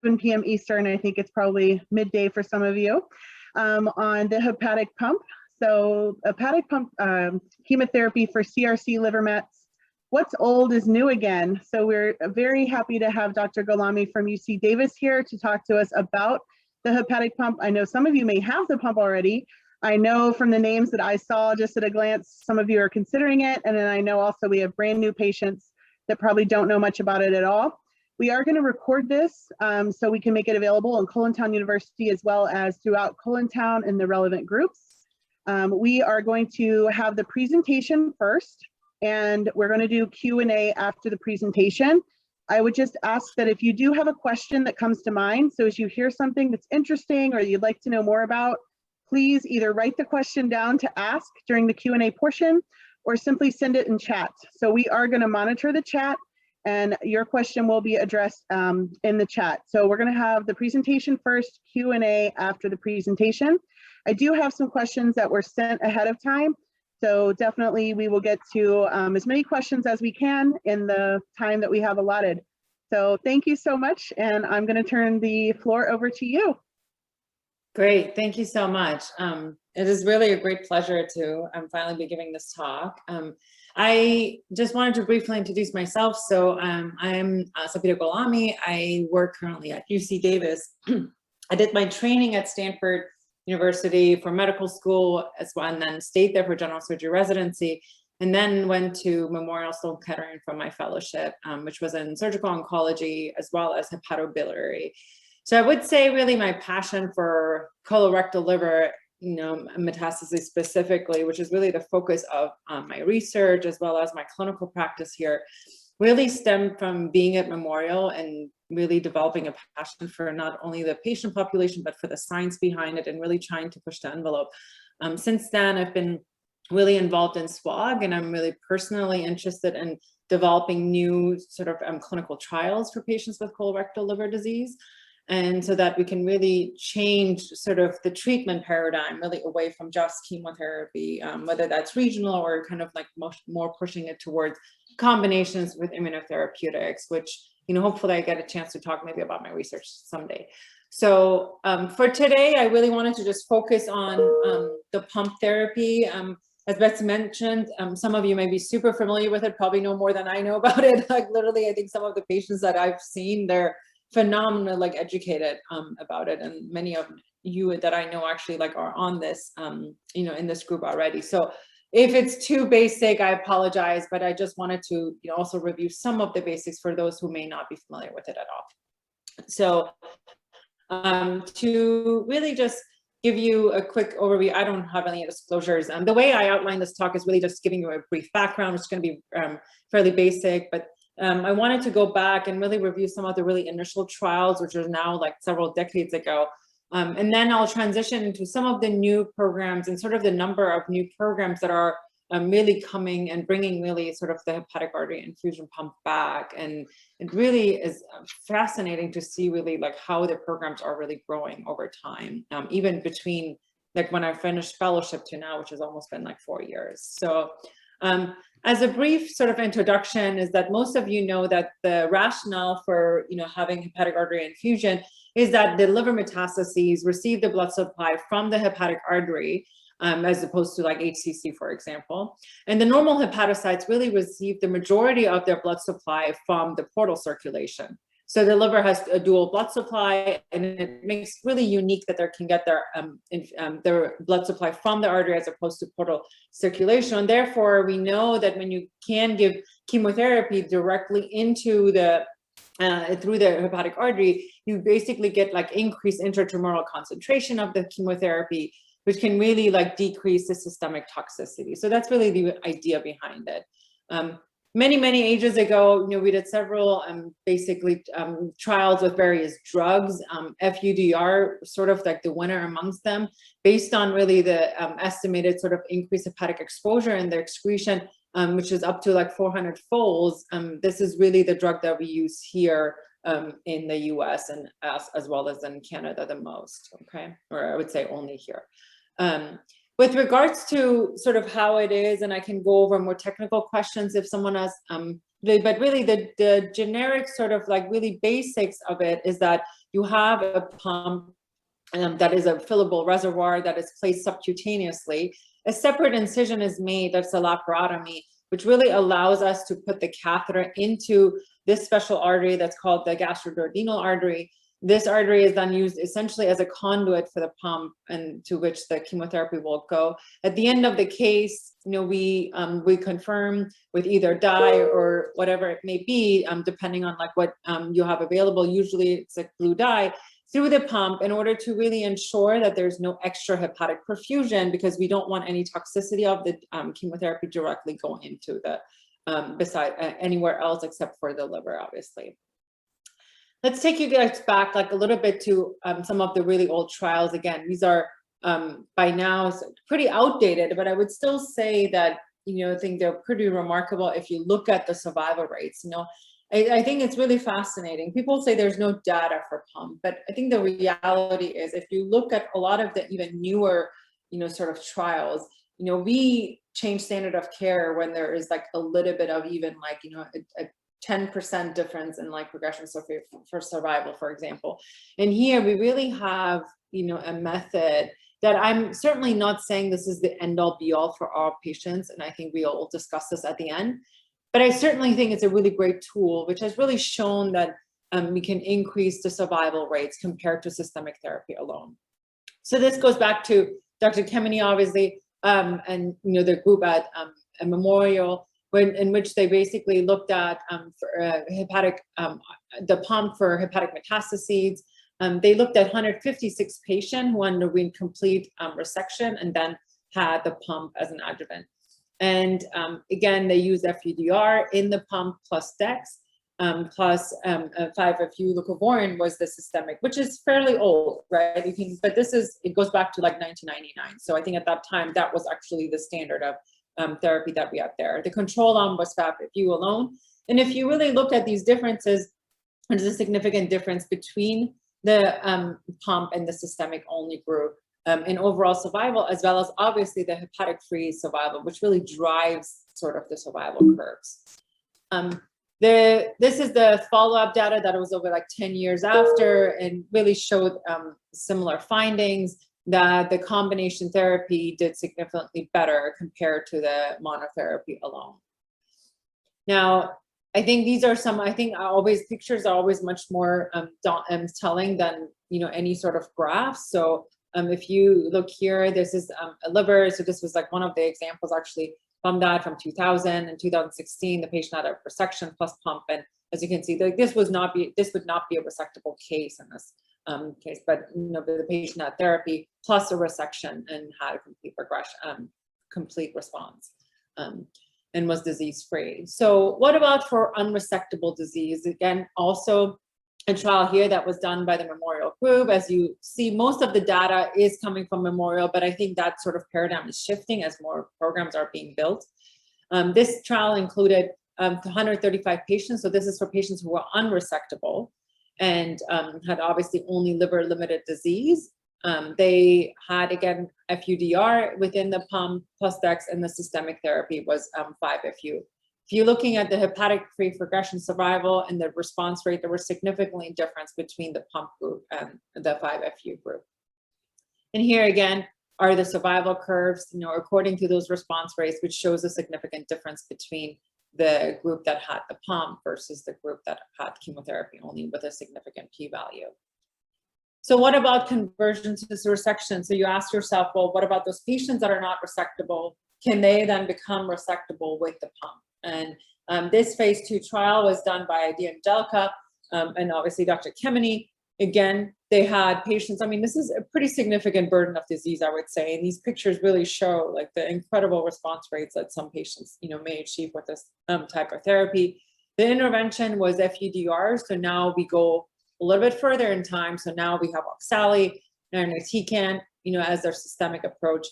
7 p.m. Eastern. I think it's probably midday for some of you, on the hepatic pump. So hepatic pump chemotherapy for CRC Liver Mets. What's old is new again. So we're very happy to have Dr. Gholami from UC Davis here to talk to us about the hepatic pump. I know some of you may have the pump already. I know from the names that I saw just at a glance, some of you are considering it. And then I know also we have brand new patients that probably don't know much about it at all. We are going to record this so we can make it available in COLONTOWN University as well as throughout COLONTOWN in the relevant groups. We are going to have the presentation first, and we're going to do Q&A after the presentation. I would just ask that if you do have a question that comes to mind, so as you hear something that's interesting or you'd like to know more about, please either write the question down to ask during the Q&A portion or simply send it in chat. So we are going to monitor the chat and your question will be addressed in the chat. So we're going to have the presentation first, Q&A after the presentation. I do have some questions that were sent ahead of time. So definitely we will get to as many questions as we can in the time that we have allotted. So thank you so much. And I'm going to turn the floor over to you. Great, thank you so much. It is really a great pleasure to finally be giving this talk. I just wanted to briefly introduce myself. So I'm Sepideh Gholami. I work currently at UC Davis. I did my training at Stanford University for medical school as well, and then stayed there for general surgery residency, and then went to Memorial Sloan Kettering for my fellowship, which was in surgical oncology as well as hepatobiliary. So I would say really my passion for colorectal liver, metastases specifically, which is really the focus of my research as well as my clinical practice here, really stemmed from being at Memorial and really developing a passion for not only the patient population, but for the science behind it and really trying to push the envelope. Since then, I've been really involved in SWOG, and I'm really personally interested in developing new sort of clinical trials for patients with colorectal liver disease. And so that we can really change sort of the treatment paradigm really away from just chemotherapy, whether that's regional or kind of like more pushing it towards combinations with immunotherapeutics, which, hopefully I get a chance to talk maybe about my research someday. So for today, I really wanted to just focus on the pump therapy. As Betsy mentioned, some of you may be super familiar with it, probably know more than I know about it. Like literally, I think some of the patients that I've seen, they're phenomenally educated about it, and many of you that I know actually are on this in this group already. So if it's too basic, I apologize, but I just wanted to also review some of the basics for those who may not be familiar with it at all. So to really just give you a quick overview, I don't have any disclosures. The way I outline this talk is really just giving you a brief background. It's going to be fairly basic, but I wanted to go back and really review some of the really initial trials, which are now several decades ago. And then I'll transition into some of the new programs and sort of the number of new programs that are really coming and bringing really sort of the hepatic artery infusion pump back. And it really is fascinating to see really how the programs are really growing over time, even between when I finished fellowship to now, which has almost been 4 years. So as a brief sort of introduction is that most of you know that the rationale for having hepatic artery infusion is that the liver metastases receive the blood supply from the hepatic artery, as opposed to HCC, for example. And the normal hepatocytes really receive the majority of their blood supply from the portal circulation. So the liver has a dual blood supply, and it makes really unique that they can get their blood supply from the artery as opposed to portal circulation. And therefore, we know that when you can give chemotherapy directly into the through the hepatic artery, you basically get increased intratumoral concentration of the chemotherapy, which can really decrease the systemic toxicity. So that's really the idea behind it. Many ages ago, we did several trials with various drugs. FUDR sort of the winner amongst them, based on really the estimated sort of increased hepatic exposure and the excretion, which is up to 400 folds. This is really the drug that we use here in the US and as well as in Canada the most, okay? Or I would say only here. With regards to sort of how it is, and I can go over more technical questions if someone has, but really the generic sort of really basics of it is that you have a pump that is a fillable reservoir that is placed subcutaneously. A separate incision is made, that's a laparotomy, which really allows us to put the catheter into this special artery that's called the gastroduodenal artery. This artery is then used essentially as a conduit for the pump and to which the chemotherapy will go. At the end of the case, we confirm with either dye or whatever it may be, depending on like what you have available. Usually it's a blue dye through the pump in order to really ensure that there's no extra hepatic perfusion, because we don't want any toxicity of the chemotherapy directly going into the anywhere else except for the liver, obviously. Let's take you guys back like a little bit to some of the really old trials. Again, these are by now pretty outdated, but I would still say that, I think they're pretty remarkable if you look at the survival rates. I think it's really fascinating. People say there's no data for pump, but I think the reality is if you look at a lot of the even newer, sort of trials, we change standard of care when there is like a little bit of even like, a 10% difference in like progression for survival, for example. And here we really have, a method that I'm certainly not saying this is the end all be all for all patients. And I think we'll discuss this at the end. But I certainly think it's a really great tool, which has really shown that we can increase the survival rates compared to systemic therapy alone. So this goes back to Dr. Kemeny, obviously, and the group at Memorial, in which they basically looked at the pump for hepatic metastases. They looked at 156 patients who underwent complete resection and then had the pump as an adjuvant. And again, they used FUDR in the pump plus Dex, plus 5-FU leucovorin was the systemic, which is fairly old, right? But it goes back to like 1999. So I think at that time, that was actually the standard of therapy that we had there. The control arm was 5-FU alone. And if you really look at these differences, there's a significant difference between the pump and the systemic only group. In overall survival, as well as obviously the hepatic-free survival, which really drives sort of the survival curves. This is the follow-up data that was over like 10 years after and really showed similar findings that the combination therapy did significantly better compared to the monotherapy alone. Now, I think these are pictures are always much more telling than, any sort of graphs. So if you look here, this is a liver. So this was like one of the examples actually from 2000 and 2016. The patient had a resection plus pump, and as you can see, like this would not be a resectable case in this case, but the patient had therapy plus a resection and had a complete regression, complete response, and was disease free. So what about for unresectable disease? Again, also a trial here that was done by the Memorial group. As you see, most of the data is coming from Memorial, but I think that sort of paradigm is shifting as more programs are being built. This trial included 135 patients. So this is for patients who were unresectable and had obviously only liver limited disease. They had, again, FUDR within the pump plus Dex, and the systemic therapy was 5-FU. If you're looking at the hepatic-free progression survival and the response rate, there was significantly difference between the pump group and the 5-FU group. And here again are the survival curves, according to those response rates, which shows a significant difference between the group that had the pump versus the group that had chemotherapy only, with a significant p-value. So what about conversion to resection? So you ask yourself, well, what about those patients that are not resectable? Can they then become resectable with the pump? And this phase 2 trial was done by Angelica and obviously Dr. Kemeny. Again, they had patients, this is a pretty significant burden of disease, I would say. And these pictures really show like the incredible response rates that some patients, may achieve with this type of therapy. The intervention was FUDR. So now we go a little bit further in time. So now we have oxali and irinotecan, as their systemic approach.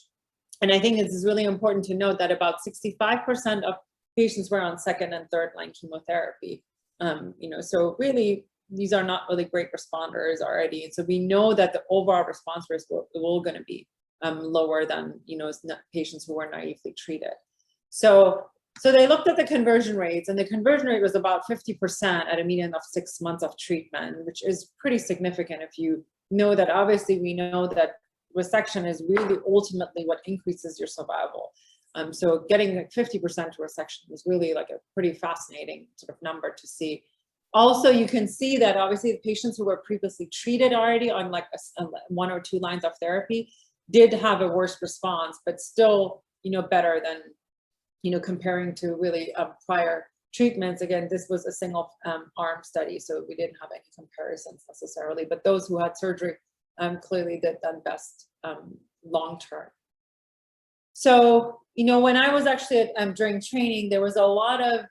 And I think this is really important to note that about 65% of patients were on second and third line chemotherapy. So really, these are not really great responders already. And so we know that the overall response rates will going to be lower than, patients who were naively treated. So So they looked at the conversion rates, and the conversion rate was about 50% at a median of 6 months of treatment, which is pretty significant if you know that. Obviously, we know that resection is really ultimately what increases your survival. So getting like 50% resection is really like a pretty fascinating sort of number to see. Also, you can see that obviously the patients who were previously treated already on like 1 or 2 lines of therapy did have a worse response, but still, better than, comparing to really prior treatments. Again, this was a single arm study, so we didn't have any comparisons necessarily, but those who had surgery clearly did done best long term. So, when I was actually during training, there was a lot of,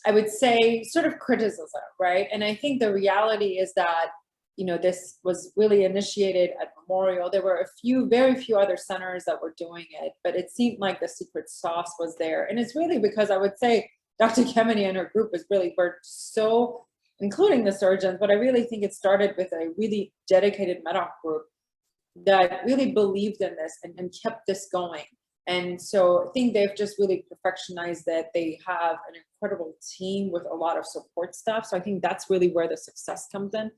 I would say, sort of criticism, right? And I think the reality is that, this was really initiated at Memorial. There were very few other centers that were doing it, but it seemed like the secret sauce was there. And it's really because I would say Dr. Kemeny and her group has really worked so, including the surgeons, but I really think it started with a really dedicated medical group that really believed in this and kept this going. And so I think they've just really perfectionized that. They have an incredible team with a lot of support staff. So I think that's really where the success comes in.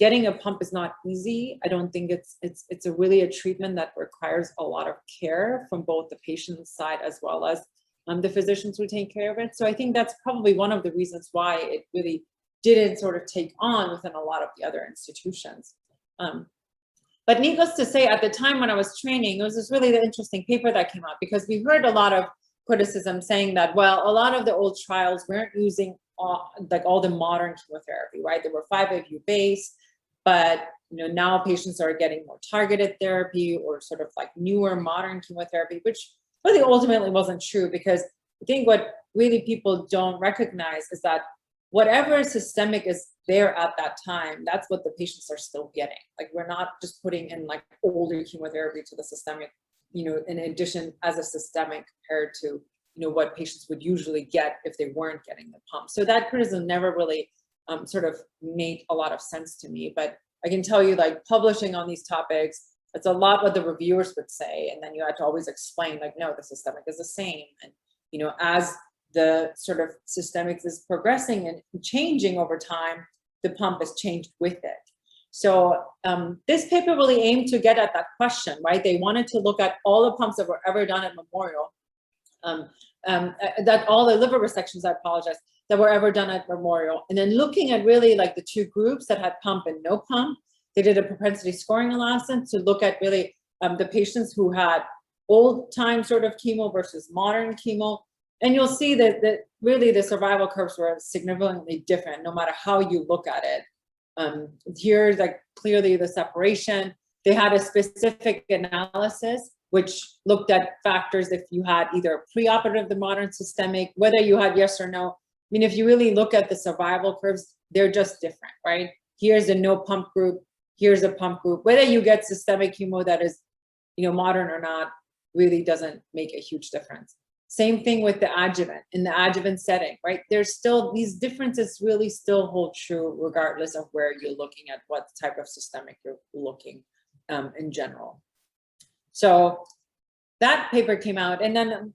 Getting a pump is not easy. I don't think it's really a treatment that requires a lot of care from both the patient's side as well as the physicians who take care of it. So I think that's probably one of the reasons why it really didn't sort of take on within a lot of the other institutions. But needless to say, at the time when I was training, it was this really interesting paper that came out, because we heard a lot of criticism saying that, well, a lot of the old trials weren't using all the modern chemotherapy, right? They were 5-FU based, but now patients are getting more targeted therapy or sort of like newer modern chemotherapy, which really ultimately wasn't true, because I think what really people don't recognize is that whatever systemic is there at that time, that's what the patients are still getting. Like, we're not just putting in like older chemotherapy to the systemic, in addition as a systemic compared to, what patients would usually get if they weren't getting the pump. So that criticism never really sort of made a lot of sense to me. But I can tell you, like, publishing on these topics, it's a lot what the reviewers would say. And then you had to always explain, like, no, the systemic is the same. And, as the sort of systemics is progressing and changing over time, the pump is changed with it. So this paper really aimed to get at that question, right? They wanted to look at all the pumps that were ever done at Memorial, that all the liver resections, I apologize, that were ever done at Memorial. And then looking at really like the 2 groups that had pump and no pump, they did a propensity scoring analysis to look at really the patients who had old time sort of chemo versus modern chemo. And you'll see that really the survival curves were significantly different, no matter how you look at it. Here's like clearly the separation. They had a specific analysis which looked at factors if you had either preoperative, the modern systemic, whether you had yes or no. I mean, if you really look at the survival curves, they're just different, right? Here's a no pump group. Here's a pump group. Whether you get systemic chemo that is, modern or not, really doesn't make a huge difference. Same thing with the adjuvant, in the adjuvant setting, right? There's still, these differences really still hold true regardless of where you're looking at, what type of systemic you're looking in general. So that paper came out, and then,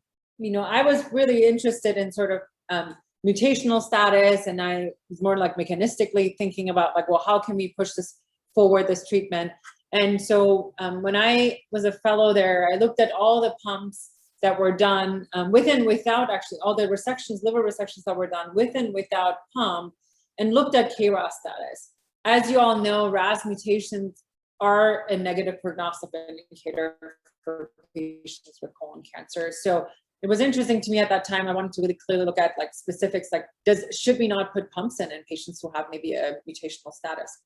I was really interested in sort of mutational status, and I was more like mechanistically thinking about like, well, how can we push this forward, this treatment? And so when I was a fellow there, I looked at all the pumps that were done with and without, actually all the resections, liver resections that were done with and without pump, and looked at KRAS status. As you all know, RAS mutations are a negative prognostic indicator for patients with colon cancer. So it was interesting to me at that time. I wanted to really clearly look at like specifics, like should we not put pumps in patients who have maybe a mutational status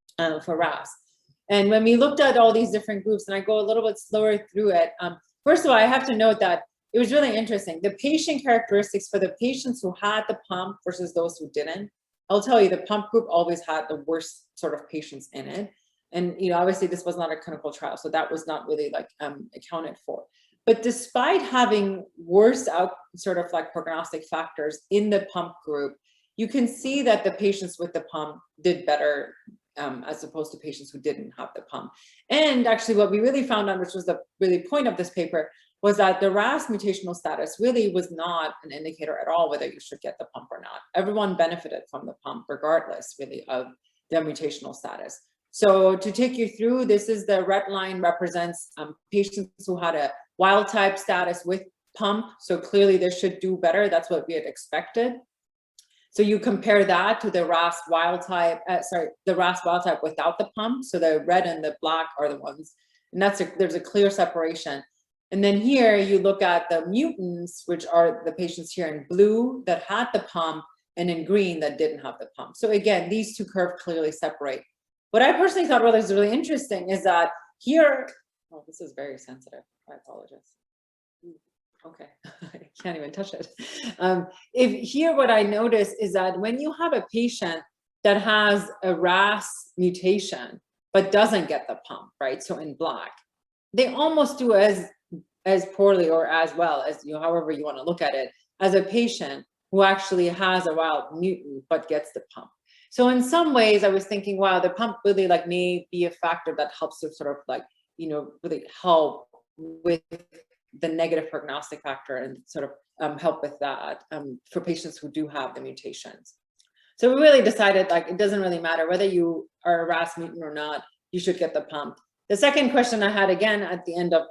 for RAS? And when we looked at all these different groups, and I go a little bit slower through it, first of all, I have to note that it was really interesting. The patient characteristics for the patients who had the pump versus those who didn't, I'll tell you, the pump group always had the worst sort of patients in it. And, obviously this was not a clinical trial, so that was not really like accounted for. But despite having worse sort of like prognostic factors in the pump group, you can see that the patients with the pump did better as opposed to patients who didn't have the pump. And actually what we really found out, which was the really point of this paper, was that the RAS mutational status really was not an indicator at all whether you should get the pump or not. Everyone benefited from the pump regardless really of their mutational status. So to take you through, this is the red line represents patients who had a wild type status with pump. So clearly they should do better. That's what we had expected. So you compare that to the RAS wild type, the RAS wild type without the pump. So the red and the black are the ones, and there's a clear separation. And then here you look at the mutants, which are the patients here in blue that had the pump, and in green that didn't have the pump. So again, these two curves clearly separate. What I personally thought was really interesting is that here, oh, this is very sensitive. I apologize. Okay, I can't even touch it. What I notice is that when you have a patient that has a RAS mutation but doesn't get the pump, right? So in black, they almost do as poorly or as well as however you want to look at it, as a patient who actually has a wild mutant but gets the pump. So in some ways, I was thinking, wow, the pump really may be a factor that helps to sort of really help with the negative prognostic factor and sort of help with that for patients who do have the mutations. So we really decided it doesn't really matter whether you are a RAS mutant or not, you should get the pump. The second question I had again at the end of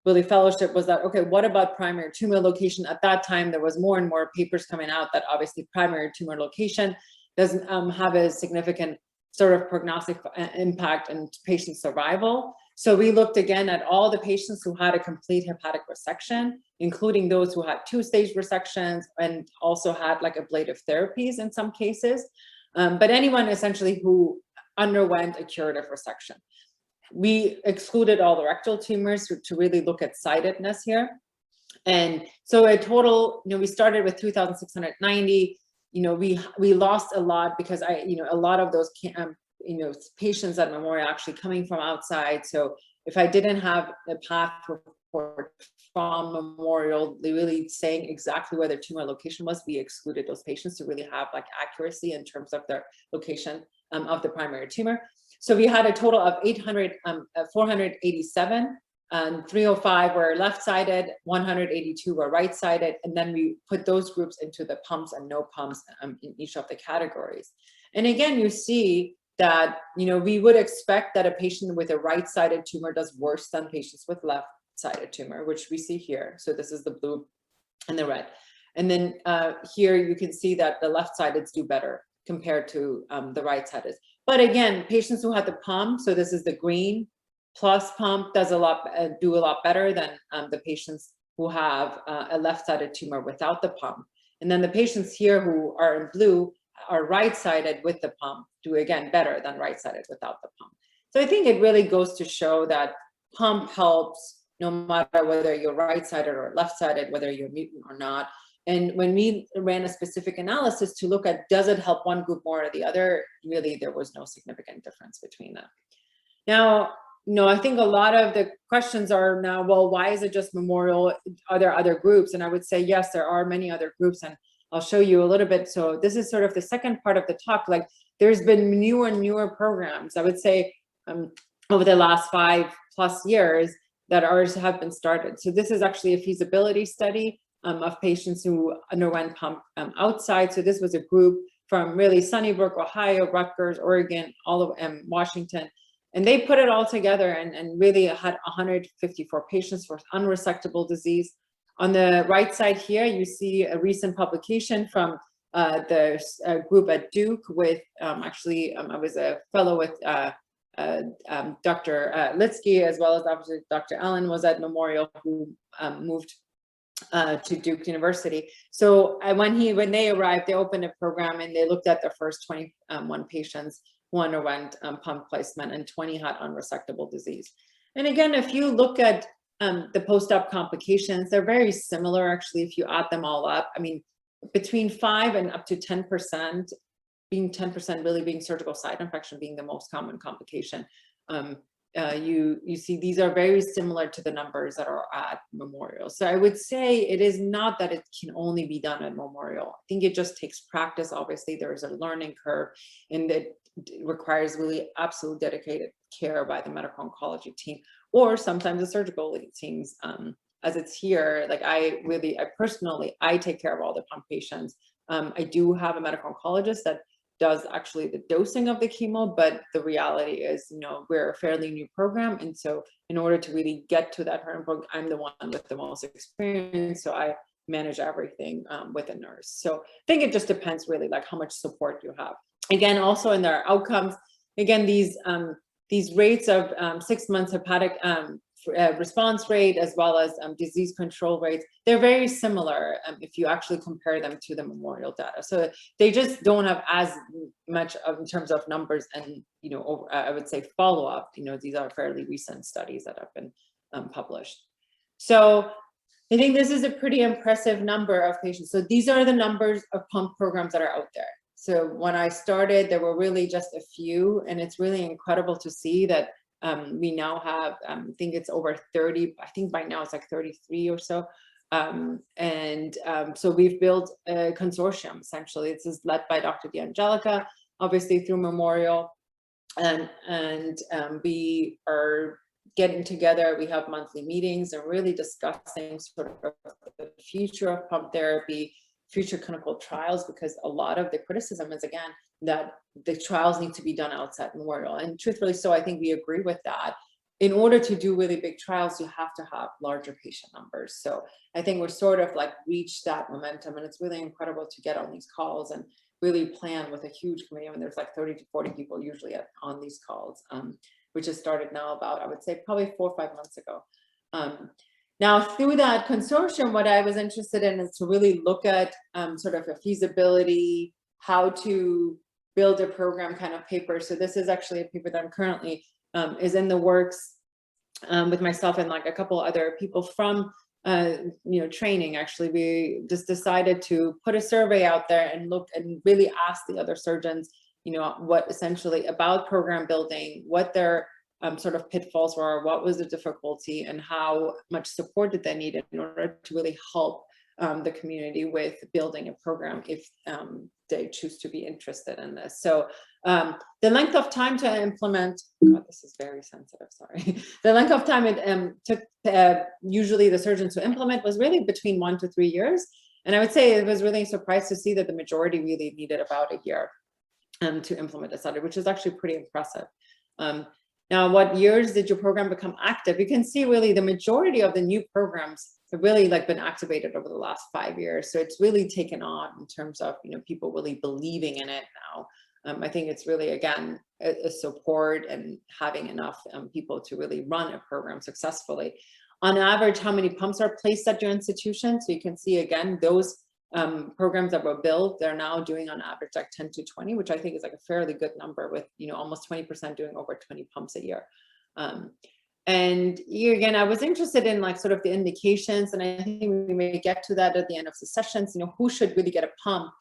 really fellowship was that, okay, what about primary tumor location? At that time, there was more and more papers coming out that obviously primary tumor location doesn't have a significant sort of prognostic impact in patient survival. So we looked again at all the patients who had a complete hepatic resection, including those who had 2-stage resections and also had ablative therapies in some cases, but anyone essentially who underwent a curative resection. We excluded all the rectal tumors to really look at sidedness here. And so a total, we started with 2,690. We lost a lot because a lot of those patients at Memorial actually coming from outside. So if I didn't have a path report from Memorial, they really saying exactly where their tumor location was, we excluded those patients to really have accuracy in terms of their location of the primary tumor. So we had a total of 487. 305 were left-sided, 182 were right-sided, and then we put those groups into the pumps and no pumps in each of the categories. And again, you see that we would expect that a patient with a right-sided tumor does worse than patients with left-sided tumor, which we see here. So this is the blue and the red. And then here you can see that the left-sideds do better compared to the right-sided. But again, patients who had the pump, so this is the green, plus pump do a lot better than the patients who have a left-sided tumor without the pump. And then the patients here who are in blue are right-sided with the pump do again better than right-sided without the pump. So I think it really goes to show that pump helps no matter whether you're right-sided or left-sided, whether you're mutant or not. And when we ran a specific analysis to look at does it help one group more or the other, really there was no significant difference between them. Now, I think a lot of the questions are now, well, why is it just Memorial? Are there other groups? And I would say, yes, there are many other groups, and I'll show you a little bit. So this is sort of the second part of the talk. There's been newer programs, I would say, over the last 5+ years that ours have been started. So this is actually a feasibility study of patients who underwent pump outside. So this was a group from really Sunnybrook, Ohio, Rutgers, Oregon, all of Washington. And they put it all together and really had 154 patients with unresectable disease. On the right side here, you see a recent publication from the group at Duke with, I was a fellow with Dr. Litsky, as well as obviously Dr. Allen was at Memorial, who moved to Duke University. So when they arrived, they opened a program and they looked at the first 21 patients who underwent pump placement, and 20 had unresectable disease. And again, if you look at the post-op complications, they're very similar actually if you add them all up. I mean, between 5 and up to 10%, being 10% really being surgical site infection being the most common complication. You see these are very similar to the numbers that are at Memorial. So I would say it is not that it can only be done at Memorial. I think it just takes practice. Obviously, there is a learning curve, and it requires really absolute dedicated care by the medical oncology team, or sometimes the surgical teams as it's here, like I personally take care of all the pump patients. I do have a medical oncologist that does actually the dosing of the chemo, but the reality is, you know, we're a fairly new program. And so in order to really get to that program, I'm the one with the most experience. So I manage everything with a nurse. So I think it just depends really like how much support you have. Again, also in their outcomes, again, these rates of 6 months hepatic response rate as well as disease control rates, they're very similar if you actually compare them to the Memorial data. So they just don't have as much in terms of numbers and, you know, I would say follow-up. You know, these are fairly recent studies that have been published. So I think this is a pretty impressive number of patients. So these are the numbers of pump programs that are out there. So when I started, there were really just a few, and it's really incredible to see that we now have, I think it's over 30, I think by now it's like 33 or so. So we've built a consortium, essentially. This is led by Dr. D'Angelica, obviously through Memorial. And we are getting together, we have monthly meetings and really discussing sort of the future of pump therapy, future clinical trials, because a lot of the criticism is, again, that the trials need to be done outside Memorial. And truthfully, so I think we agree with that. In order to do really big trials, you have to have larger patient numbers. So I think we're sort of like reached that momentum, and it's really incredible to get on these calls and really plan with a huge committee. I mean, there's like 30 to 40 people usually on these calls, which has started now about, I would say, probably 4 or 5 months ago. Now, through that consortium, what I was interested in is to really look at sort of a feasibility, how to build a program kind of paper. So this is actually a paper that I'm currently is in the works with myself and like a couple other people from training. Actually, we just decided to put a survey out there and look and really ask the other surgeons, you know, what essentially about program building, what their sort of pitfalls were, what was the difficulty, and how much support did they need in order to really help the community with building a program if they choose to be interested in this. So the length of time to implement, God, this is very sensitive, sorry. The length of time it took usually the surgeons to implement was really between 1 to 3 years. And I would say it was really surprised to see that the majority really needed about a year to implement a study, which is actually pretty impressive. Now, what years did your program become active? You can see really the majority of the new programs have really like been activated over the last 5 years. So it's really taken on in terms of, you know, people really believing in it now. I think it's really, again, a support and having enough people to really run a program successfully. On average, how many pumps are placed at your institution? So you can see, again, those programs that were built, they're now doing on average like 10 to 20, which I think is like a fairly good number, with, you know, almost 20% doing over 20 pumps a year. And here again, I was interested in like sort of the indications, and I think we may get to that at the end of the sessions, you know, who should really get a pump.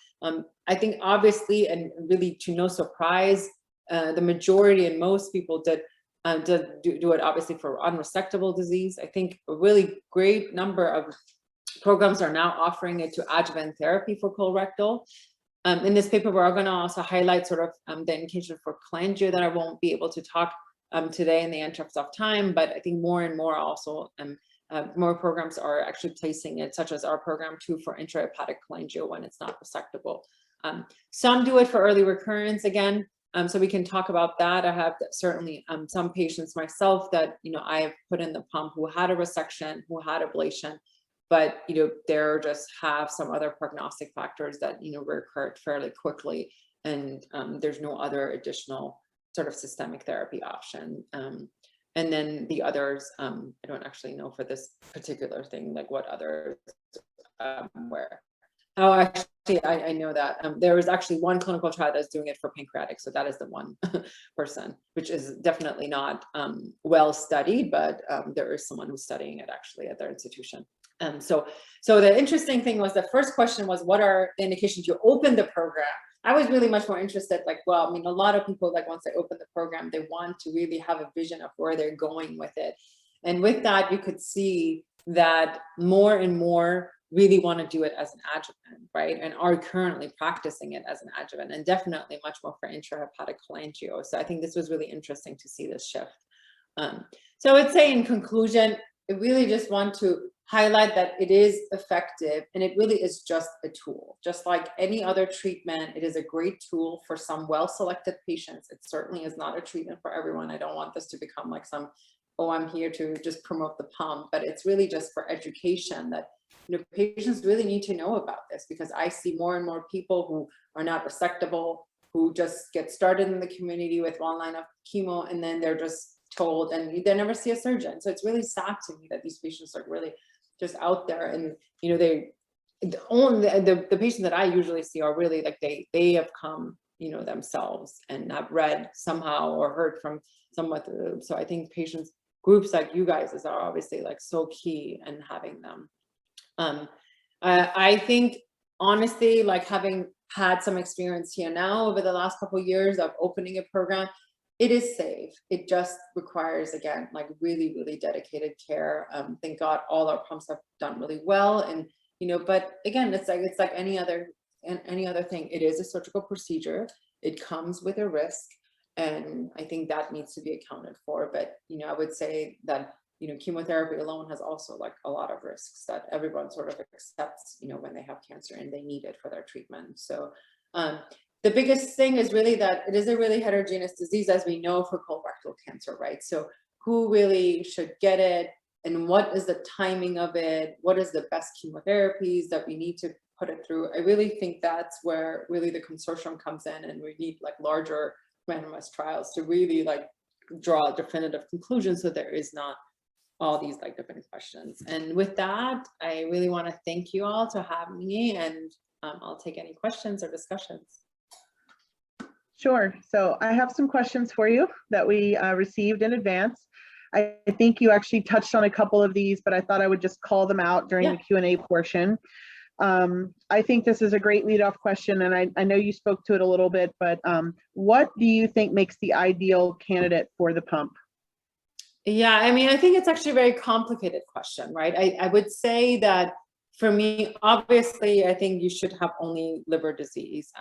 I think obviously, and really to no surprise, the majority and most people do it obviously for unresectable disease. I think a really great number of programs are now offering it to adjuvant therapy for colorectal. In this paper, we're going to also highlight sort of the indication for cholangio that I won't be able to talk today in the interest of time, but I think more and more also more programs are actually placing it, such as our program too, for intrahepatic cholangio when it's not resectable. Some do it for early recurrence again, so we can talk about that. I have certainly some patients myself that, you know, I have put in the pump who had a resection, who had ablation, but, you know, there just have some other prognostic factors that, you know, recur fairly quickly, and there's no other additional sort of systemic therapy option. And then the others, I don't actually know for this particular thing, like what others where. Oh, actually, I know that there was actually one clinical trial that's doing it for pancreatic. So that is the 1%, which is definitely not well studied, but there is someone who's studying it actually at their institution. So the interesting thing was, the first question was, what are the indications you open the program? I was really much more interested, like, well, I mean, a lot of people, like, once they open the program, they want to really have a vision of where they're going with it. And with that, you could see that more and more really want to do it as an adjuvant, right? And are currently practicing it as an adjuvant, and definitely much more for intrahepatic cholangio. So I think this was really interesting to see this shift. So I would say in conclusion, I really just want to highlight that it is effective, and it really is just a tool. Just like any other treatment, it is a great tool for some well-selected patients. It certainly is not a treatment for everyone. I don't want this to become like some, oh, I'm here to just promote the pump, but it's really just for education that, you know, patients really need to know about this, because I see more and more people who are not resectable, who just get started in the community with one line of chemo, and then they're just told, and they never see a surgeon. So it's really sad to me that these patients are really just out there, and you know, the patients that I usually see are really like they have come, you know, themselves and have read somehow or heard from someone. So I think patients groups like you guys are obviously like so key in having them. I think honestly, like having had some experience here now over the last couple of years of opening a program, it is safe. It just requires, again, like really, really dedicated care. Thank God all our pumps have done really well. And, you know, but again, it's like any other thing. It is a surgical procedure. It comes with a risk. And I think that needs to be accounted for. But, you know, I would say that, you know, chemotherapy alone has also like a lot of risks that everyone sort of accepts, you know, when they have cancer and they need it for their treatment. So, the biggest thing is really that it is a really heterogeneous disease, as we know, for colorectal cancer, right? So who really should get it, and what is the timing of it? What is the best chemotherapies that we need to put it through? I really think that's where really the consortium comes in, and we need like larger randomized trials to really like draw a definitive conclusion, so there is not all these like different questions. And with that, I really want to thank you all to have me, and I'll take any questions or discussions. Sure. So I have some questions for you that we received in advance. I think you actually touched on a couple of these, but I thought I would just call them out during the Q&A portion. I think this is a great leadoff question, and I know you spoke to it a little bit, but what do you think makes the ideal candidate for the pump? Yeah, I mean, I think it's actually a very complicated question, right? I would say that for me, obviously, I think you should have only liver disease.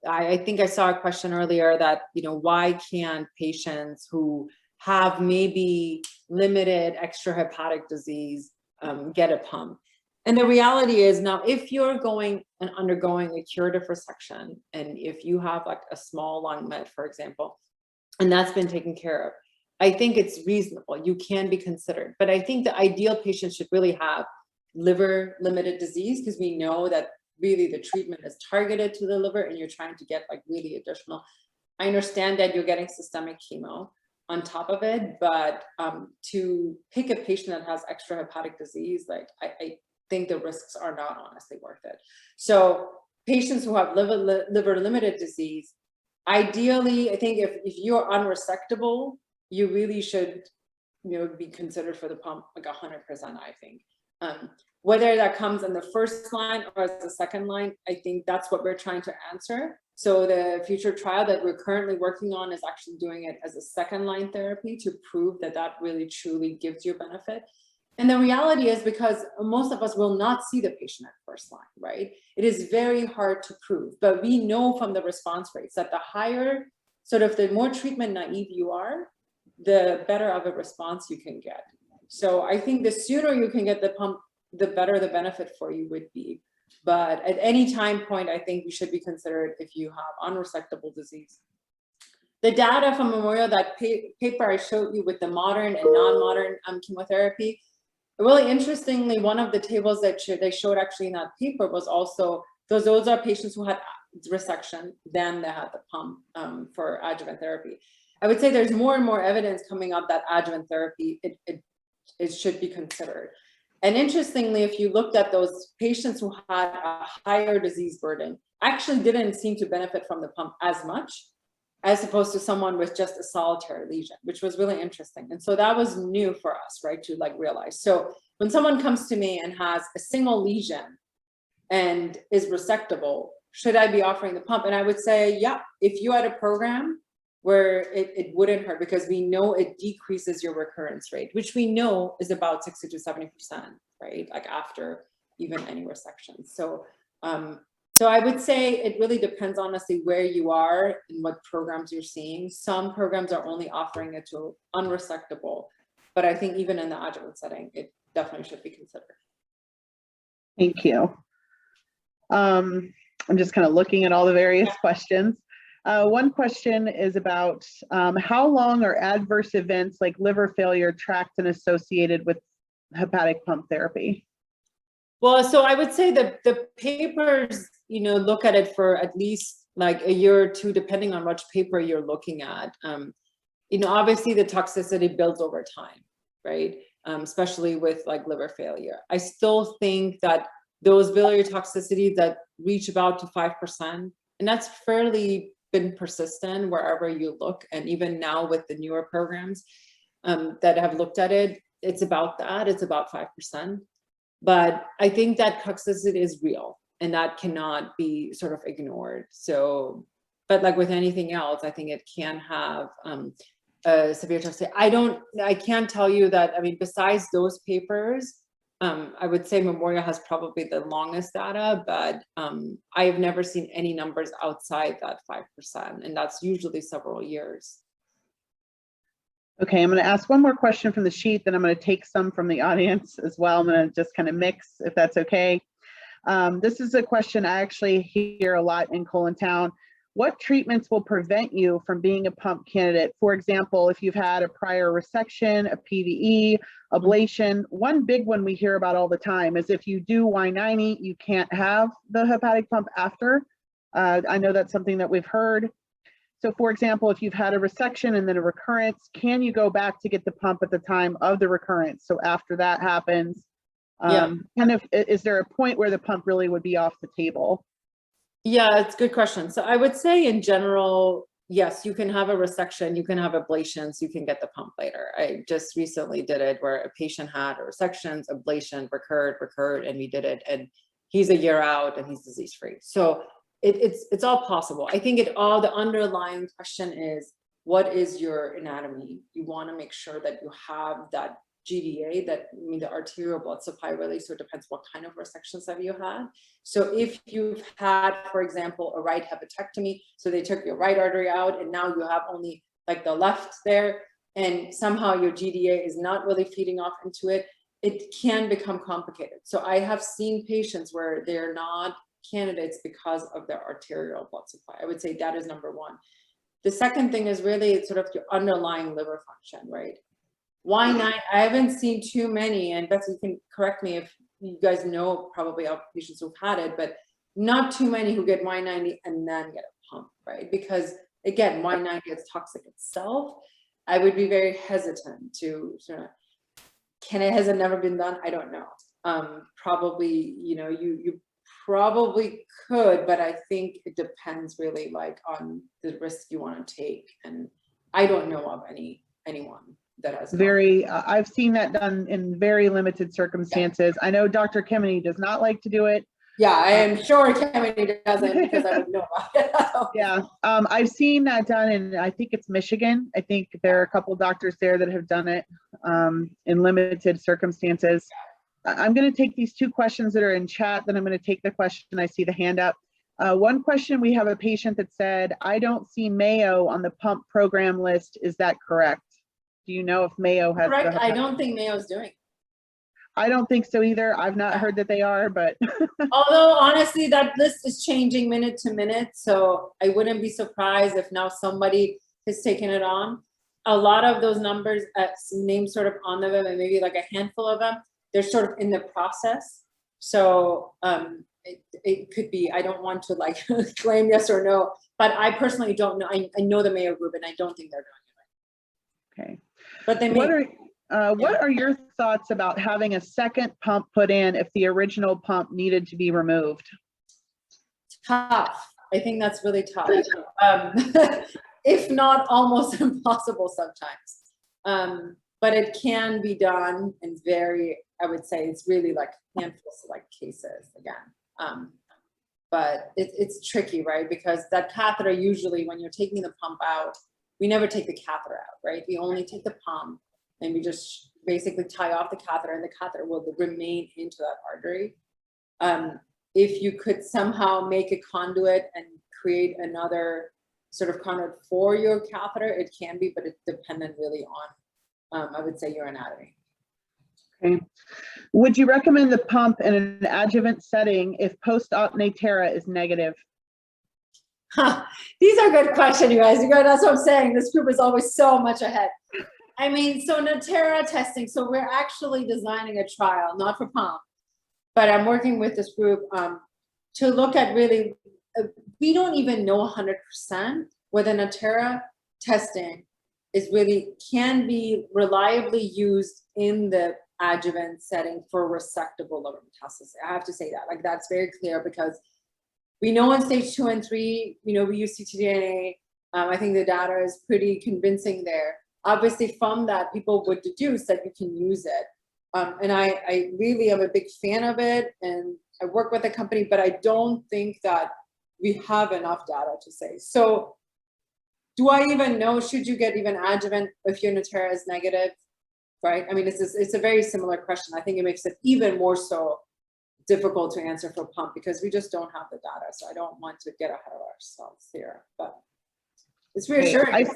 I think I saw a question earlier that, you know, why can't patients who have maybe limited extrahepatic disease get a pump? And the reality is, now, if you're going and undergoing a curative resection, and if you have like a small lung met, for example, and that's been taken care of, I think it's reasonable. You can be considered. But I think the ideal patient should really have liver limited disease, because we know that really the treatment is targeted to the liver and you're trying to get like really additional. I understand that you're getting systemic chemo on top of it, but to pick a patient that has extrahepatic disease, like I think the risks are not honestly worth it. So patients who have liver limited disease, ideally, I think if you're unresectable, you really should, you know, be considered for the pump like 100%, I think. Whether that comes in the first line or as the second line, I think that's what we're trying to answer. So the future trial that we're currently working on is actually doing it as a second line therapy to prove that that really truly gives you a benefit. And the reality is, because most of us will not see the patient at first line, right? It is very hard to prove, but we know from the response rates that the higher, sort of the more treatment naive you are, the better of a response you can get. So I think the sooner you can get the pump, the better the benefit for you would be. But at any time point, I think you should be considered if you have unresectable disease. The data from Memorial, that paper I showed you with the modern and non-modern chemotherapy, really interestingly, one of the tables that they showed actually in that paper was also, those are patients who had resection, then they had the pump for adjuvant therapy. I would say there's more and more evidence coming up that adjuvant therapy, it should be considered. And interestingly, if you looked at those patients who had a higher disease burden, actually didn't seem to benefit from the pump as much as opposed to someone with just a solitary lesion, which was really interesting. And so that was new for us, right, to like realize. So when someone comes to me and has a single lesion and is resectable, should I be offering the pump? And I would say, yeah, if you had a program where it wouldn't hurt, because we know it decreases your recurrence rate, which we know is about 60 to 70%, right? Like after even any resection. So, so I would say it really depends honestly where you are and what programs you're seeing. Some programs are only offering it to unresectable, But I think even in the adjuvant setting, it definitely should be considered. Thank you. I'm just kind of looking at all the various questions. One question is about how long are adverse events like liver failure tracked and associated with hepatic pump therapy? Well, so I would say that the papers, look at it for at least like a year or two, depending on which paper you're looking at. Obviously the toxicity builds over time, right? Especially with like liver failure. I still think that those biliary toxicities that reach about to 5%, and that's fairly been persistent wherever you look. And even now with the newer programs that have looked at it, it's about that, it's about 5%. But I think that toxicity is real and that cannot be sort of ignored. So, but like with anything else, I think it can have severe toxicity. I can't tell you that, besides those papers, I would say Memorial has probably the longest data, but I have never seen any numbers outside that 5%, and that's usually several years. Okay, I'm going to ask one more question from the sheet, then I'm going to take some from the audience as well. I'm going to just kind of mix, if that's okay. This is a question I actually hear a lot in COLONTOWN. What treatments will prevent you from being a pump candidate? For example, if you've had a prior resection, a PVE, ablation. One big one we hear about all the time is if you do Y90, you can't have the hepatic pump after. I know that's something that we've heard. So for example, if you've had a resection and then a recurrence, can you go back to get the pump at the time of the recurrence? So after that happens, kind of, is there a point where the pump really would be off the table? Yeah, it's a good question. So I would say in general, yes, you can have a resection, you can have ablations, you can get the pump later. I just recently did it where a patient had a resection, ablation, recurred, and we did it. And he's a year out and he's disease-free. So it's all possible. I think the underlying question is, what is your anatomy? You want to make sure that you have that GDA, the arterial blood supply really, so it depends what kind of resections have you had. So if you've had, for example, a right hepatectomy, so they took your right artery out and now you have only like the left there, and somehow your GDA is not really feeding off into it, it can become complicated. So I have seen patients where they're not candidates because of their arterial blood supply. I would say that is number one. The second thing is really sort of your underlying liver function, right? Y90, I haven't seen too many, and Betsy, you can correct me if you guys know probably of patients who've had it, but not too many who get Y90 and then get a pump, right? Because again, Y90 is toxic itself. I would be very hesitant to sort of, has it never been done? I don't know. Probably, you probably could, but I think it depends really like on the risk you want to take. And I don't know of anyone that has I've seen that done in very limited circumstances. Yeah. I know Dr. Kemeny does not like to do it. Yeah, I am sure Kemeny doesn't because I would know about it. Yeah, I've seen that done in, I think it's Michigan. I think there are a couple of doctors there that have done it in limited circumstances. I'm going to take these two questions that are in chat, then I'm going to take the question. I see the hand up. One question, we have a patient that said, I don't see Mayo on the pump program list. Is that correct? Do you know if Mayo has? Correct. I don't think Mayo's doing. I don't think so either. I've not heard that they are, but. Although honestly, that list is changing minute to minute. So I wouldn't be surprised if now somebody has taken it on. A lot of those numbers, names sort of on them, and maybe like a handful of them, they're sort of in the process. So it could be, I don't want to like claim yes or no, but I personally don't know. I know the Mayo group and I don't think they're doing it right. Okay. But they may. What are your thoughts about having a second pump put in if the original pump needed to be removed? Tough. I think that's really tough. If not almost impossible sometimes. But it can be done in I would say it's really like handfuls of like cases again. But it's tricky, right? Because that catheter, usually when you're taking the pump out, we never take the catheter out, right? We only take the pump and we just basically tie off the catheter, and the catheter will remain into that artery. If you could somehow make a conduit and create another sort of conduit for your catheter, it can be, but it's dependent really on I would say urinotomy. Okay. Would you recommend the pump in an adjuvant setting if post-op Natera is negative? Huh. These are good questions, you guys. That's what I'm saying. This group is always so much ahead. I mean, so Natera testing. So we're actually designing a trial, not for pump, but I'm working with this group to look at really, we don't even know 100% whether Natera testing is really can be reliably used in the adjuvant setting for resectable liver metastasis. I have to say that, like, that's very clear, because we know in stage 2 and 3, we use ctDNA. I think the data is pretty convincing there. Obviously, from that, people would deduce that you can use it. And I really am a big fan of it, and I work with the company, but I don't think that we have enough data to say. So do I even know, should you get even adjuvant if your Natera is negative, right? I mean, it's a very similar question. I think it makes it even more so difficult to answer for pump, because we just don't have the data. So I don't want to get ahead of ourselves here, but it's reassuring.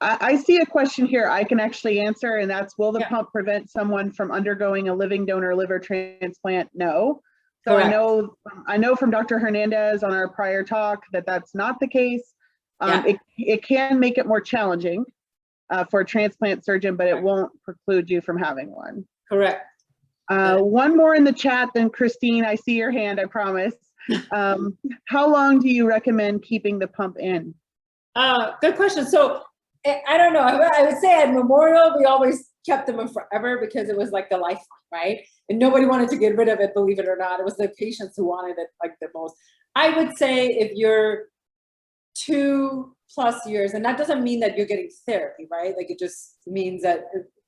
I see a question here I can actually answer, and that's, will the Yeah. pump prevent someone from undergoing a living donor liver transplant? No. So Correct. I know from Dr. Hernandez on our prior talk that that's not the case. Yeah. It can make it more challenging for a transplant surgeon, but it won't preclude you from having one. Correct. One more in the chat, then Christine, I see your hand, I promise. How long do you recommend keeping the pump in? Good question. So I don't know. I would say at Memorial, we always kept them in forever because it was like the lifeline, right? And nobody wanted to get rid of it, believe it or not. It was the patients who wanted it like the most. I would say if you're 2+ years, and that doesn't mean that you're getting therapy, right? Like, it just means that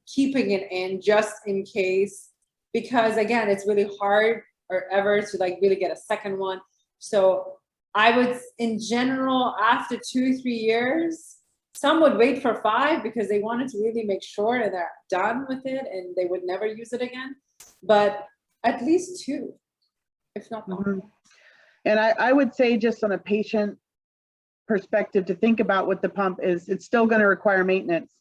keeping it in just in case, because again, it's really hard or ever to like really get a second one. So I would, in general, after 2-3 years, some would wait for 5 because they wanted to really make sure that they're done with it and they would never use it again. But at least 2, if not more. Mm-hmm. And I would say, just on a patient perspective, to think about what the pump is, it's still going to require maintenance.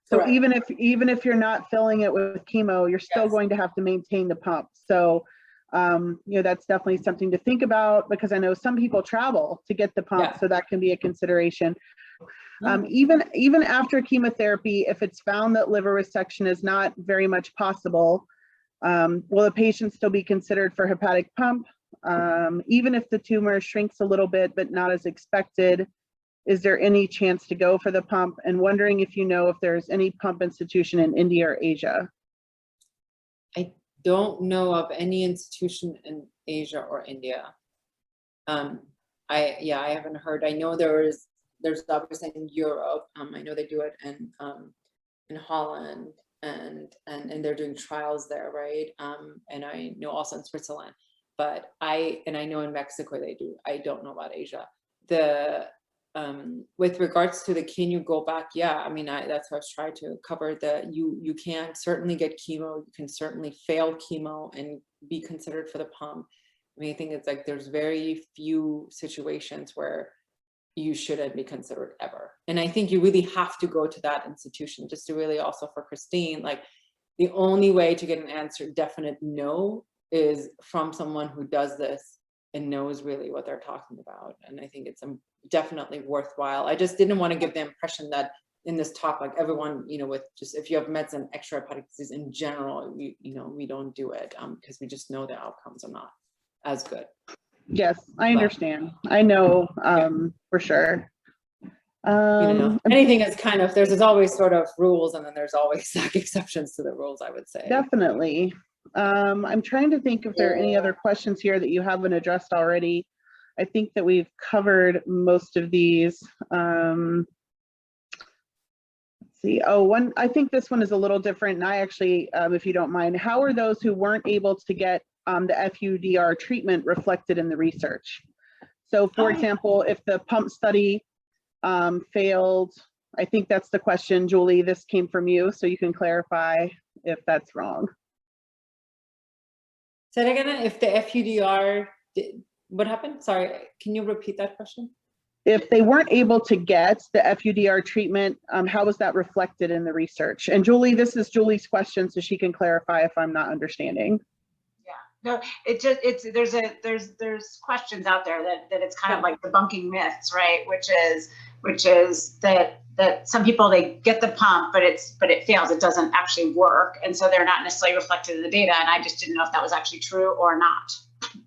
So Correct. even if you're not filling it with chemo, you're still going to have to maintain the pump. So that's definitely something to think about, because I know some people travel to get the pump, so that can be a consideration. Even after chemotherapy, if it's found that liver resection is not very much possible, will the patient still be considered for hepatic pump? Even if the tumor shrinks a little bit, but not as expected, is there any chance to go for the pump? And wondering if you know if there's any pump institution in India or Asia. I don't know of any institution in Asia or India. I haven't heard. I know there's obviously in Europe. I know they do it in Holland, and they're doing trials there, right? And I know also in Switzerland, but I know in Mexico they do. I don't know about Asia. With regards to the can you go back? Yeah, I mean, that's what I was trying to cover. You can certainly get chemo. You can certainly fail chemo and be considered for the pump. I mean, I think it's like there's very few situations where you shouldn't be considered ever. And I think you really have to go to that institution, just to really, also for Christine, like, the only way to get an answer, definite no, is from someone who does this and knows really what they're talking about. And I think it's definitely worthwhile. I just didn't want to give the impression that in this talk, like, everyone, with just, if you have meds and extrahepatic disease in general, we don't do it because we just know the outcomes are not as good. Yes, I understand. I know for sure. Anything is kind of, there's always sort of rules, and then there's always like exceptions to the rules, I would say. Definitely. I'm trying to think if there are any other questions here that you haven't addressed already. I think that we've covered most of these. Let's see. Oh, I think this one is a little different. And I actually, if you don't mind, how are those who weren't able to get the FUDR treatment reflected in the research? So, for example, if the pump study failed, I think that's the question, Julie. This came from you, so you can clarify if that's wrong. Say it again. If the FUDR, what happened? Sorry, can you repeat that question? if they weren't able to get the FUDR treatment, how was that reflected in the research? And Julie, this is Julie's question, so she can clarify if I'm not understanding. No, there's questions out there that it's kind of like debunking myths, right? Which is that some people, they get the pump, but it fails. It doesn't actually work, and so they're not necessarily reflected in the data. And I just didn't know if that was actually true or not.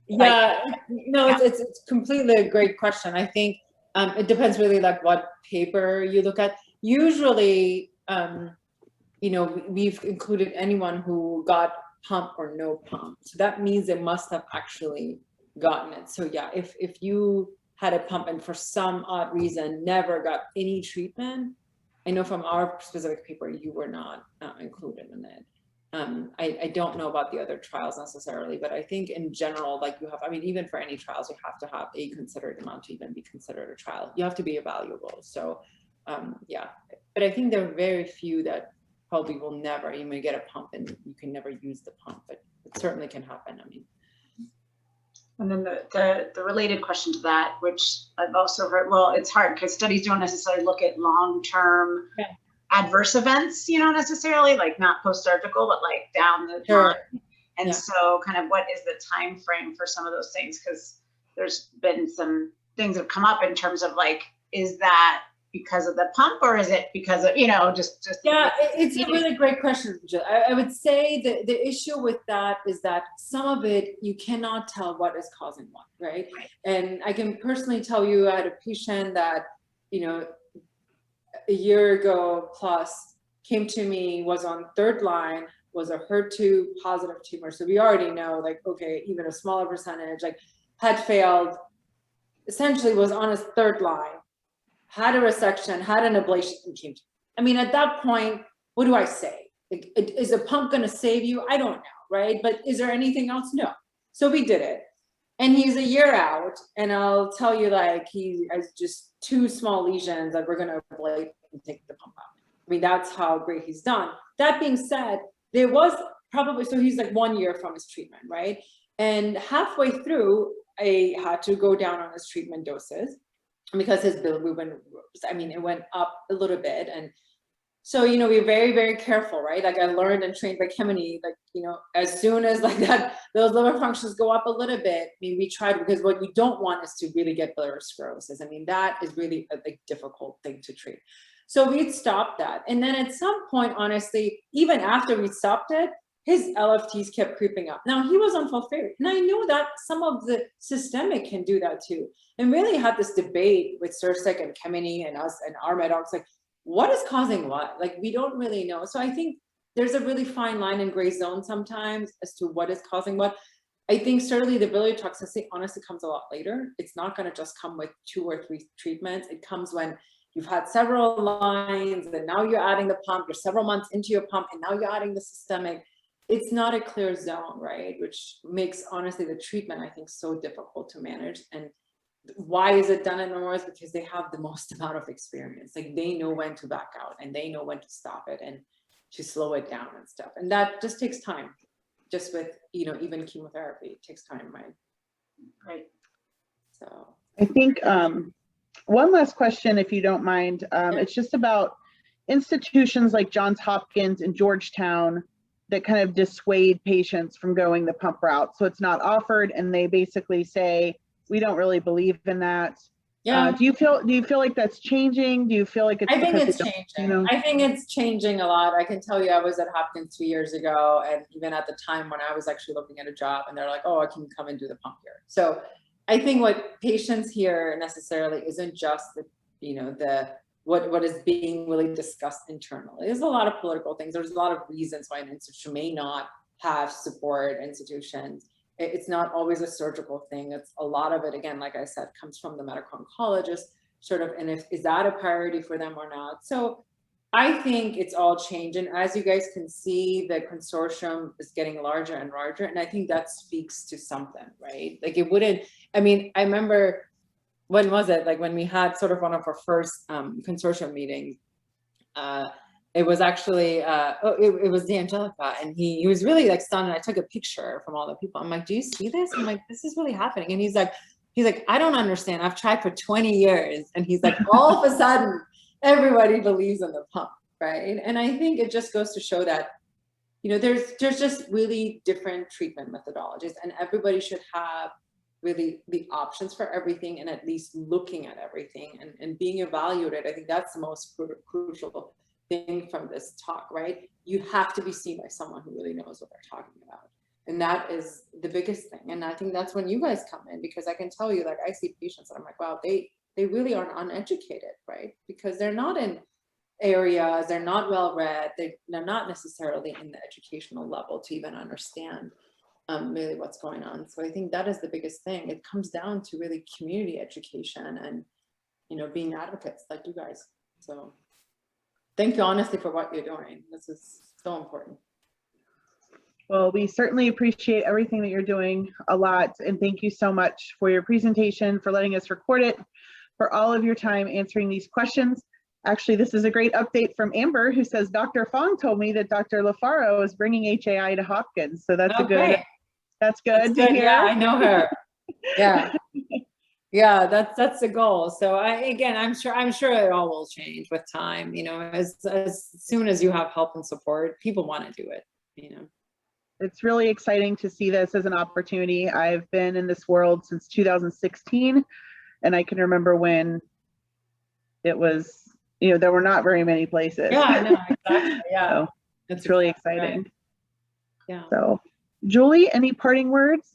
Yeah, no, it's completely a great question. I think it depends really like what paper you look at. Usually, you know, we've included anyone who got pump or no pump. So that means they must have actually gotten it. So yeah, if you had a pump and for some odd reason never got any treatment, I know from our specific paper, you were not included in it. I don't know about the other trials necessarily, but I think in general, like you have, I mean, even for any trials, you have to have a considered amount to even be considered a trial. You have to be evaluable. So yeah, but I think there are very few that probably will never, you may get a pump and you can never use the pump, but it certainly can happen. I mean. And then the related question to that, which I've also heard, well, it's hard because studies don't necessarily look at long-term adverse events, you know, necessarily, like not post-surgical, but like down the line. And so kind of what is the time frame for some of those things? Because there's been some things that have come up in terms of like, is that because of the pump or is it because of, you know, just yeah, it's a really great question, Jill. I would say that the issue with that is that some of it you cannot tell what is causing what, right? And I can personally tell you, I had a patient that, you know, a year ago plus came to me, was on third line, was a HER2 positive tumor. So we already know, like, okay, even a smaller percentage, like had failed, essentially was on his third line, had a resection, had an ablation, and came to me. I mean, at that point, what do I say? Like, is a pump going to save you? I don't know, right? But is there anything else? No. So we did it. And he's a year out, and I'll tell you, like, he has just 2 small lesions that we're going to ablate and take the pump out. I mean, that's how great he's done. That being said, there was probably, so he's like 1 year from his treatment, right? And halfway through, I had to go down on his treatment doses, because his bilirubin, I mean, it went up a little bit. And so, you know, we're very, very careful, right? Like I learned and trained by Kemeny, like, you know, as soon as like that, those liver functions go up a little bit, I mean, we tried, because what you don't want is to really get biliary sclerosis. I mean, that is really a difficult thing to treat. So we'd stopped that. And then at some point, honestly, even after we stopped it, his LFTs kept creeping up. Now he was on fulfillment, and I knew that some of the systemic can do that too. And really had this debate with CRC and Kemeny and us and our med docs, like, what is causing what? Like, we don't really know. So I think there's a really fine line and gray zone sometimes as to what is causing what. I think certainly the biliary toxicity honestly comes a lot later. It's not going to just come with 2 or 3 treatments. It comes when you've had several lines, and now you're adding the pump, you're several months into your pump, and now you're adding the systemic. It's not a clear zone, right? Which makes, honestly, the treatment, I think, so difficult to manage. And why is it done in Memorials? Because they have the most amount of experience. Like, they know when to back out, and they know when to stop it and to slow it down and stuff. And that just takes time. Just with, you know, even chemotherapy, it takes time, right? Right. So I think one last question, if you don't mind. It's just about institutions like Johns Hopkins and Georgetown that kind of dissuade patients from going the pump route. So it's not offered, and they basically say, we don't really believe in that. yeah. Do you feel like that's changing? Do you feel like it's I think it's because changing. you know? I think it's changing a lot. I can tell you, I was at Hopkins 2 years ago, and even at the time when I was actually looking at a job, and they're like, oh, I can come and do the pump here. So I think what patients hear necessarily isn't just the, you know, the what is being really discussed internally. There's a lot of political things. There's a lot of reasons why an institution may not have support institutions. It's not always a surgical thing. It's a lot of it, again, like I said, comes from the medical oncologist, sort of, and is that a priority for them or not? So I think it's all changed. And as you guys can see, the consortium is getting larger and larger. And I think that speaks to something, right? Like, it wouldn't, I mean, I remember, when was it? Like, when we had sort of one of our first consortium meetings, it was actually, it was D'Angelica, and he was really like stunned, and I took a picture from all the people. I'm like, do you see this? I'm like, this is really happening. And he's like, He's like, I don't understand. I've tried for 20 years. And he's like, all of a sudden, everybody believes in the pump, right? And I think it just goes to show that, you know, there's just really different treatment methodologies, and everybody should have really the options for everything, and at least looking at everything and being evaluated. I think that's the most crucial thing from this talk, right? You have to be seen by someone who really knows what they're talking about. And that is the biggest thing. And I think that's when you guys come in, because I can tell you, like, I see patients and I'm like, wow, they really are uneducated, right? Because they're not in areas, they're not well read, they're not necessarily in the educational level to even understand really what's going on. So I think that is the biggest thing. It comes down to really community education and, you know, being advocates like you guys. So thank you honestly for what you're doing. This is so important. Well, we certainly appreciate everything that you're doing a lot. And thank you so much for your presentation, for letting us record it, for all of your time answering these questions. Actually, this is a great update from Amber, who says, Dr. Fong told me that Dr. LaFaro is bringing HAI to Hopkins. So that's that's good to hear. Yeah, I know her. Yeah. Yeah, that's the goal. So I'm sure it all will change with time. You know, as soon as you have help and support, people want to do it, you know. It's really exciting to see this as an opportunity. I've been in this world since 2016, and I can remember when it was, you know, there were not very many places. Yeah, I know, exactly. Yeah. So it's really exciting. Right. Yeah. So, Julie, any parting words?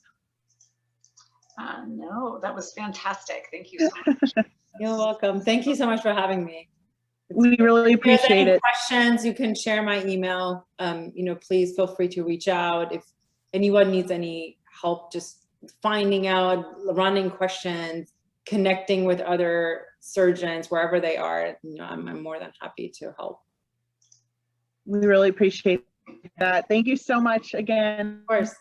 No, that was fantastic. Thank you so much. You're welcome. Thank you so much for having me. We really appreciate it. Questions, you can share my email. You know, please feel free to reach out if anyone needs any help just finding out, running questions, connecting with other surgeons wherever they are. You know, I'm more than happy to help. We really appreciate that. Thank you so much again. Of course.